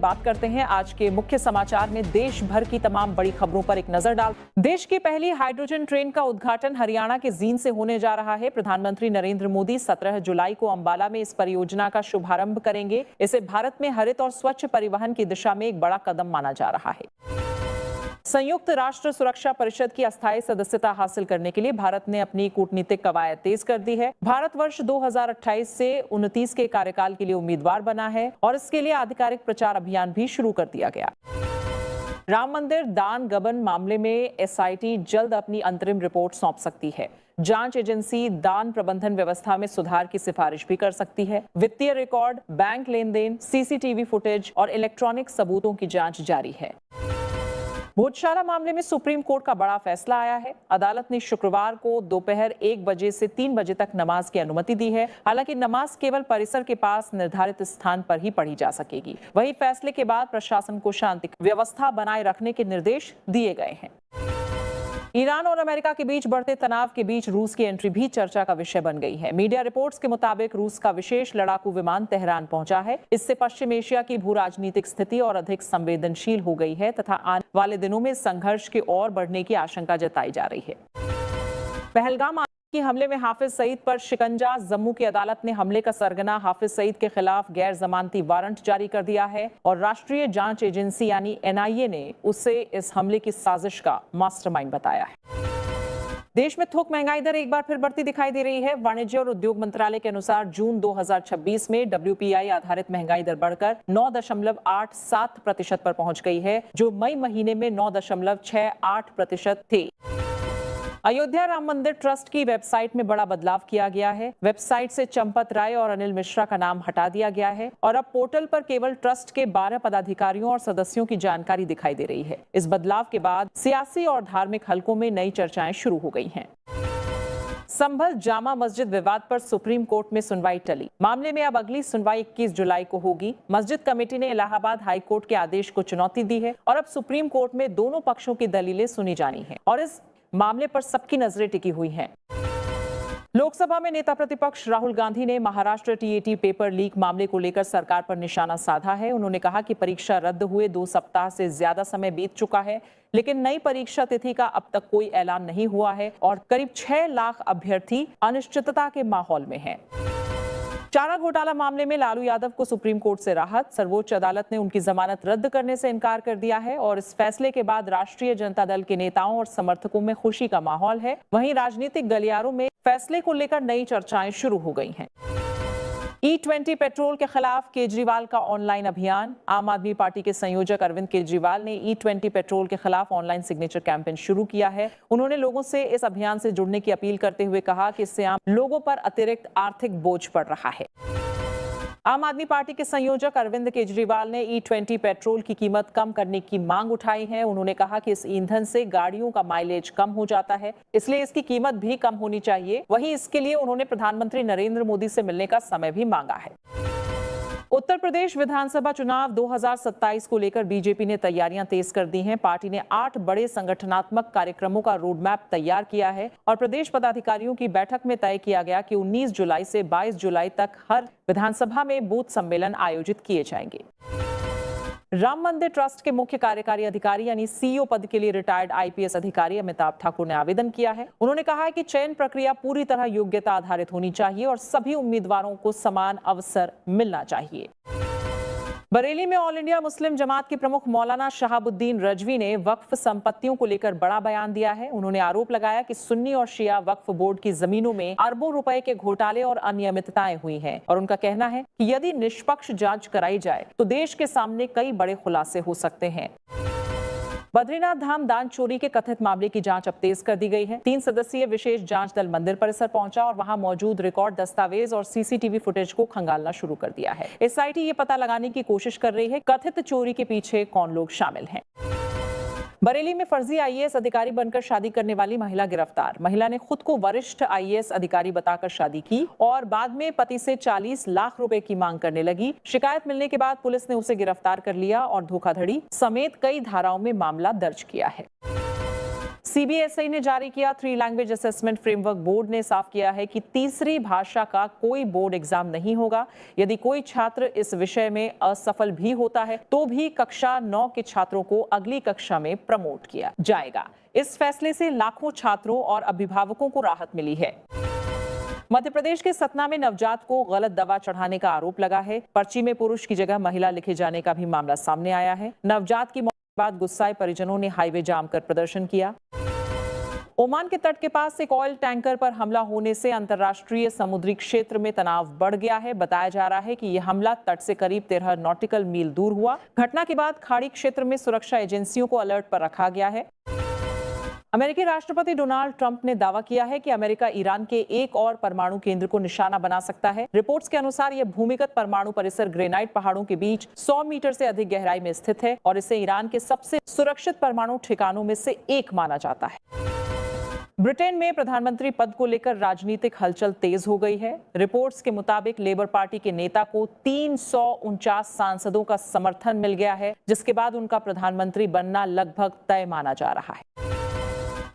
बात करते हैं आज के मुख्य समाचार में देश भर की तमाम बड़ी खबरों पर एक नजर डाल। देश की पहली हाइड्रोजन ट्रेन का उद्घाटन हरियाणा के जींद से होने जा रहा है। प्रधानमंत्री नरेंद्र मोदी 17 जुलाई को अंबाला में इस परियोजना का शुभारंभ करेंगे। इसे भारत में हरित और स्वच्छ परिवहन की दिशा में एक बड़ा कदम माना जा रहा है। संयुक्त राष्ट्र सुरक्षा परिषद की अस्थायी सदस्यता हासिल करने के लिए भारत ने अपनी कूटनीतिक कवायद तेज कर दी है। भारत वर्ष 2028 से 29 के कार्यकाल के लिए उम्मीदवार बना है और इसके लिए आधिकारिक प्रचार अभियान भी शुरू कर दिया गया। राम मंदिर दान गबन मामले में एसआईटी जल्द अपनी अंतरिम रिपोर्ट सौंप सकती है। जांच एजेंसी दान प्रबंधन व्यवस्था में सुधार की सिफारिश भी कर सकती है। वित्तीय रिकॉर्ड, बैंक लेन देन, सीसीटीवी फुटेज और इलेक्ट्रॉनिक सबूतों की जांच जारी है। भोजशाला मामले में सुप्रीम कोर्ट का बड़ा फैसला आया है। अदालत ने शुक्रवार को दोपहर 1 बजे से 3 बजे तक नमाज की अनुमति दी है। हालांकि नमाज केवल परिसर के पास निर्धारित स्थान पर ही पढ़ी जा सकेगी। वहीं फैसले के बाद प्रशासन को शांति व्यवस्था बनाए रखने के निर्देश दिए गए हैं। ईरान और अमेरिका के बीच बढ़ते तनाव के बीच रूस की एंट्री भी चर्चा का विषय बन गई है। मीडिया रिपोर्ट्स के मुताबिक रूस का विशेष लड़ाकू विमान तेहरान पहुंचा है। इससे पश्चिम एशिया की भू राजनीतिक स्थिति और अधिक संवेदनशील हो गई है तथा आने वाले दिनों में संघर्ष के और बढ़ने की आशंका जताई जा रही है। पहलगाम की हमले में हाफिज सईद पर शिकंजा। जम्मू की अदालत ने हमले का सरगना हाफिज सईद के खिलाफ गैर जमानती वारंट जारी कर दिया है और राष्ट्रीय जांच एजेंसी यानी एनआईए ने उसे इस हमले की साजिश का मास्टरमाइंड बताया है। देश में थोक महंगाई दर एक बार फिर बढ़ती दिखाई दे रही है। वाणिज्य और उद्योग मंत्रालय के अनुसार जून 2026 में WPI आधारित महंगाई दर बढ़कर 9.87% पर पहुंच गई है, जो मई महीने में 9.68% थी। अयोध्या राम मंदिर ट्रस्ट की वेबसाइट में बड़ा बदलाव किया गया है। वेबसाइट से चंपत राय और अनिल मिश्रा का नाम हटा दिया गया है और अब पोर्टल पर केवल ट्रस्ट के 12 पदाधिकारियों और सदस्यों की जानकारी दिखाई दे रही है। इस बदलाव के बाद सियासी और धार्मिक हलकों में नई चर्चाएं शुरू हो गई हैं। संभल जामा मस्जिद विवाद पर सुप्रीम कोर्ट में सुनवाई टली। मामले में अब अगली सुनवाई 21 जुलाई को होगी। मस्जिद कमेटी ने इलाहाबाद हाई कोर्ट के आदेश को चुनौती दी है और अब सुप्रीम कोर्ट में दोनों पक्षों की दलीलें सुनी जानी है और इस मामले पर सबकी नजरें टिकी हुई हैं। लोकसभा में नेता प्रतिपक्ष राहुल गांधी ने महाराष्ट्र टीएटी पेपर लीक मामले को लेकर सरकार पर निशाना साधा है। उन्होंने कहा कि परीक्षा रद्द हुए 2 सप्ताह से ज्यादा समय बीत चुका है, लेकिन नई परीक्षा तिथि का अब तक कोई ऐलान नहीं हुआ है और करीब 6 लाख अभ्यर्थी अनिश्चितता के माहौल में हैं। चारा घोटाला मामले में लालू यादव को सुप्रीम कोर्ट से राहत। सर्वोच्च अदालत ने उनकी जमानत रद्द करने से इनकार कर दिया है और इस फैसले के बाद राष्ट्रीय जनता दल के नेताओं और समर्थकों में खुशी का माहौल है। वहीं राजनीतिक गलियारों में फैसले को लेकर नई चर्चाएं शुरू हो गई हैं। E20 पेट्रोल के खिलाफ केजरीवाल का ऑनलाइन अभियान। आम आदमी पार्टी के संयोजक अरविंद केजरीवाल ने E20 पेट्रोल के खिलाफ ऑनलाइन सिग्नेचर कैंपेन शुरू किया है। उन्होंने लोगों से इस अभियान से जुड़ने की अपील करते हुए कहा कि इससे आम लोगों पर अतिरिक्त आर्थिक बोझ पड़ रहा है। आम आदमी पार्टी के संयोजक अरविंद केजरीवाल ने E20 पेट्रोल की कीमत कम करने की मांग उठाई है। उन्होंने कहा कि इस ईंधन से गाड़ियों का माइलेज कम हो जाता है, इसलिए इसकी कीमत भी कम होनी चाहिए। वहीं इसके लिए उन्होंने प्रधानमंत्री नरेंद्र मोदी से मिलने का समय भी मांगा है। उत्तर प्रदेश विधानसभा चुनाव 2027 को लेकर बीजेपी ने तैयारियां तेज कर दी हैं। पार्टी ने 8 बड़े संगठनात्मक कार्यक्रमों का रोड मैप तैयार किया है और प्रदेश पदाधिकारियों की बैठक में तय किया गया कि 19 जुलाई से 22 जुलाई तक हर विधानसभा में बूथ सम्मेलन आयोजित किए जाएंगे। राम मंदिर ट्रस्ट के मुख्य कार्यकारी अधिकारी यानी सीईओ पद के लिए रिटायर्ड आईपीएस अधिकारी अमिताभ ठाकुर ने आवेदन किया है। उन्होंने कहा है कि चयन प्रक्रिया पूरी तरह योग्यता आधारित होनी चाहिए और सभी उम्मीदवारों को समान अवसर मिलना चाहिए। बरेली में ऑल इंडिया मुस्लिम जमात के प्रमुख मौलाना शहाबुद्दीन रजवी ने वक्फ संपत्तियों को लेकर बड़ा बयान दिया है। उन्होंने आरोप लगाया कि सुन्नी और शिया वक्फ बोर्ड की जमीनों में अरबों रुपए के घोटाले और अनियमितताएं हुई हैं और उनका कहना है कि यदि निष्पक्ष जांच कराई जाए तो देश के सामने कई बड़े खुलासे हो सकते हैं। बद्रीनाथ धाम दान चोरी के कथित मामले की जांच अब तेज कर दी गई है। 3 सदस्यीय विशेष जांच दल मंदिर परिसर पहुंचा और वहां मौजूद रिकॉर्ड, दस्तावेज और सीसीटीवी फुटेज को खंगालना शुरू कर दिया है। एसआईटी ये पता लगाने की कोशिश कर रही है कथित चोरी के पीछे कौन लोग शामिल हैं। बरेली में फर्जी आईएएस अधिकारी बनकर शादी करने वाली महिला गिरफ्तार। महिला ने खुद को वरिष्ठ आईएएस अधिकारी बताकर शादी की और बाद में पति से 40 लाख रुपए की मांग करने लगी। शिकायत मिलने के बाद पुलिस ने उसे गिरफ्तार कर लिया और धोखाधड़ी समेत कई धाराओं में मामला दर्ज किया है। सीबीएसई ने जारी किया 3 लैंग्वेज असेसमेंट फ्रेमवर्क। बोर्ड ने साफ किया है कि तीसरी भाषा का कोई बोर्ड एग्जाम नहीं होगा। यदि कोई छात्र इस विषय में असफल भी होता है तो भी कक्षा 9 के छात्रों को अगली कक्षा में प्रमोट किया जाएगा। इस फैसले से लाखों छात्रों और अभिभावकों को राहत मिली है। मध्य प्रदेश के सतना में नवजात को गलत दवा चढ़ाने का आरोप लगा है। पर्ची में पुरुष की जगह महिला लिखे जाने का भी मामला सामने आया है। नवजात की मौत के बाद गुस्साए परिजनों ने हाईवे जाम कर प्रदर्शन किया। ओमान के तट के पास एक ऑयल टैंकर पर हमला होने से अंतर्राष्ट्रीय समुद्री क्षेत्र में तनाव बढ़ गया है। बताया जा रहा है कि यह हमला तट से करीब 13 नॉटिकल मील दूर हुआ। घटना के बाद खाड़ी क्षेत्र में सुरक्षा एजेंसियों को अलर्ट पर रखा गया है। अमेरिकी राष्ट्रपति डोनाल्ड ट्रंप ने दावा किया है कि अमेरिका ईरान के एक और परमाणु केंद्र को निशाना बना सकता है। रिपोर्ट्स के अनुसार यह भूमिगत परमाणु परिसर ग्रेनाइट पहाड़ों के बीच 100 मीटर से अधिक गहराई में स्थित है और इसे ईरान के सबसे सुरक्षित परमाणु ठिकानों में से एक माना जाता है। ब्रिटेन में प्रधानमंत्री पद को लेकर राजनीतिक हलचल तेज हो गई है। रिपोर्ट्स के मुताबिक लेबर पार्टी के नेता को 349 सांसदों का समर्थन मिल गया है, जिसके बाद उनका प्रधानमंत्री बनना लगभग तय माना जा रहा है।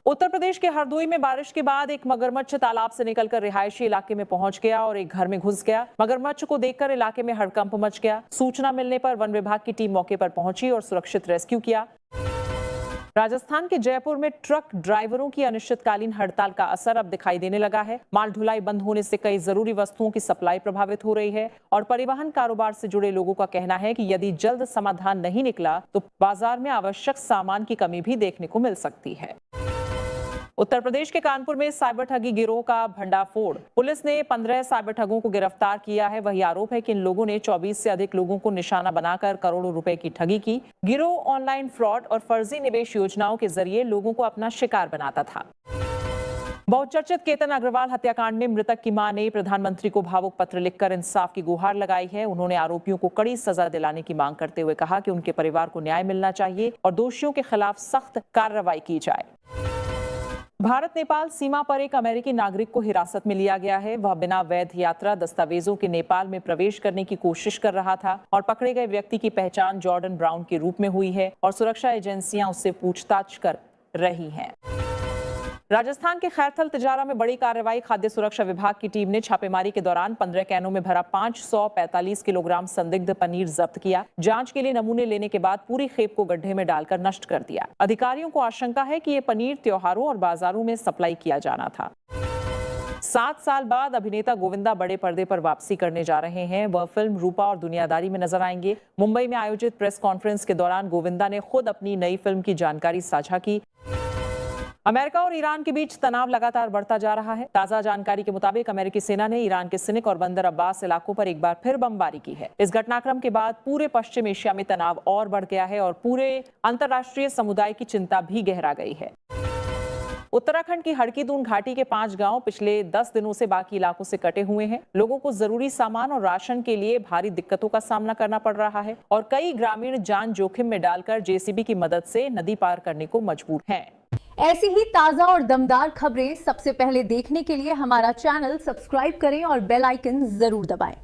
उत्तर प्रदेश के हरदोई में बारिश के बाद एक मगरमच्छ तालाब से निकलकर रिहायशी इलाके में पहुंच गया और एक घर में घुस गया। मगरमच्छ को देखकर इलाके में हड़कंप मच गया। सूचना मिलने पर वन विभाग की टीम मौके पर पहुंची और सुरक्षित रेस्क्यू किया। राजस्थान के जयपुर में ट्रक ड्राइवरों की अनिश्चितकालीन हड़ताल का असर अब दिखाई देने लगा है। माल ढुलाई बंद होने से कई जरूरी वस्तुओं की सप्लाई प्रभावित हो रही है और परिवहन कारोबार से जुड़े लोगों का कहना है कि यदि जल्द समाधान नहीं निकला तो बाजार में आवश्यक सामान की कमी भी देखने को मिल सकती है। उत्तर प्रदेश के कानपुर में साइबर ठगी गिरोह का भंडाफोड़। पुलिस ने 15 साइबर ठगों को गिरफ्तार किया है। वही आरोप है कि इन लोगों ने 24 से अधिक लोगों को निशाना बनाकर करोड़ों रुपए की ठगी की। गिरोह ऑनलाइन फ्रॉड और फर्जी निवेश योजनाओं के जरिए लोगों को अपना शिकार बनाता था। बहुचर्चित केतन अग्रवाल हत्याकांड में मृतक की मां ने प्रधानमंत्री को भावुक पत्र लिखकर इंसाफ की गुहार लगाई है। उन्होंने आरोपियों को कड़ी सजा दिलाने की मांग करते हुए कहा कि उनके परिवार को न्याय मिलना चाहिए और दोषियों के खिलाफ सख्त कार्रवाई की जाए। भारत नेपाल सीमा पर एक अमेरिकी नागरिक को हिरासत में लिया गया है। वह बिना वैध यात्रा दस्तावेजों के नेपाल में प्रवेश करने की कोशिश कर रहा था और पकड़े गए व्यक्ति की पहचान जॉर्डन ब्राउन के रूप में हुई है और सुरक्षा एजेंसियां उससे पूछताछ कर रही हैं। राजस्थान के खैरथल तिजारा में बड़ी कार्रवाई। खाद्य सुरक्षा विभाग की टीम ने छापेमारी के दौरान 15 कैनों में भरा 545 किलोग्राम संदिग्ध पनीर जब्त किया। जांच के लिए नमूने लेने के बाद पूरी खेप को गड्ढे में डालकर नष्ट कर दिया। अधिकारियों को आशंका है कि ये पनीर त्योहारों और बाजारों में सप्लाई किया जाना था। 7 साल बाद अभिनेता गोविंदा बड़े पर्दे पर वापसी करने जा रहे हैं। वह फिल्म रूपा और दुनियादारी में नजर आएंगे। मुंबई में आयोजित प्रेस कॉन्फ्रेंस के दौरान गोविंदा ने खुद अपनी नई फिल्म की जानकारी साझा की। अमेरिका और ईरान के बीच तनाव लगातार बढ़ता जा रहा है। ताजा जानकारी के मुताबिक अमेरिकी सेना ने ईरान के सिनिक और बंदर अब्बास इलाकों पर एक बार फिर बमबारी की है। इस घटनाक्रम के बाद पूरे पश्चिम एशिया में तनाव और बढ़ गया है और पूरे अंतर्राष्ट्रीय समुदाय की चिंता भी गहरा गई है। उत्तराखंड की हड़कीदून घाटी के 5 गांव पिछले 10 दिनों से बाकी इलाकों से कटे हुए हैं। लोगों को जरूरी सामान और राशन के लिए भारी दिक्कतों का सामना करना पड़ रहा है और कई ग्रामीण जान जोखिम में डालकर जेसीबी की मदद से नदी पार करने को मजबूर हैं। ऐसी ही ताजा और दमदार खबरें सबसे पहले देखने के लिए हमारा चैनल सब्सक्राइब करें और बेल आइकन जरूर दबाएं।